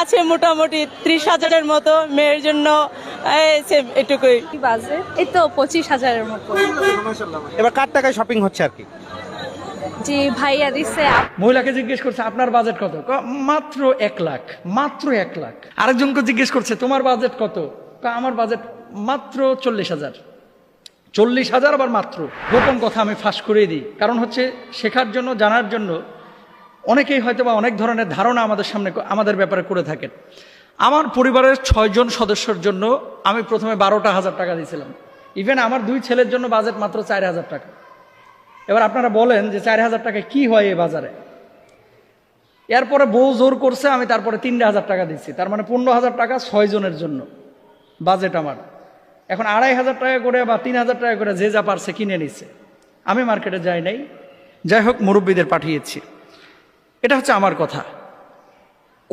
আছে মোটামুটি 30,000-এর মতো, মেয়ের জন্য এটুকুই। বাজে এই তো 25,000-এর মতো। এবার কার টাকায় শপিং হচ্ছে আর কি? জি ভাইয়া দিছে। মহিলাকে জিজ্ঞেস করছে আপনার বাজেট কত, মাত্র 1 লাখ, মাত্র 1 লাখ। আরেকজনকে জিজ্ঞেস করছে তোমার বাজেট কত, আমার বাজেট মাত্র 40,000। 40,000 আবার মাত্র। গোপন কথা আমি ফাঁস করে দিই, কারণ হচ্ছে শেখার জন্য, জানার জন্য। অনেকেই হয়তো বা অনেক ধরনের ধারণা আমাদের সামনে আমাদের ব্যাপারে করে থাকেন। আমার পরিবারের 6 জন সদস্যর জন্য আমি প্রথমে 12,000 টাকা দিয়েছিলাম। ইভেন আমার 2 ছেলের জন্য বাজেট মাত্র 4,000 টাকা। এবার আপনারা বলেন যে 4,000 টাকায় কি হয় এই বাজারে? এরপরে বউ জোর করছে, আমি তারপরে 3,000 টাকা দিচ্ছি, তার মানে 15,000 টাকা 6 জনের জন্য বাজেট আমার। এখন 2,500 টাকা করে বা 3,000 টাকা করে যে যা পারছে কিনে নিচ্ছে। আমি মার্কেটে যাই নাই, যাই হোক মুরব্বীদের পাঠিয়েছি। এটা হচ্ছে আমার কথা।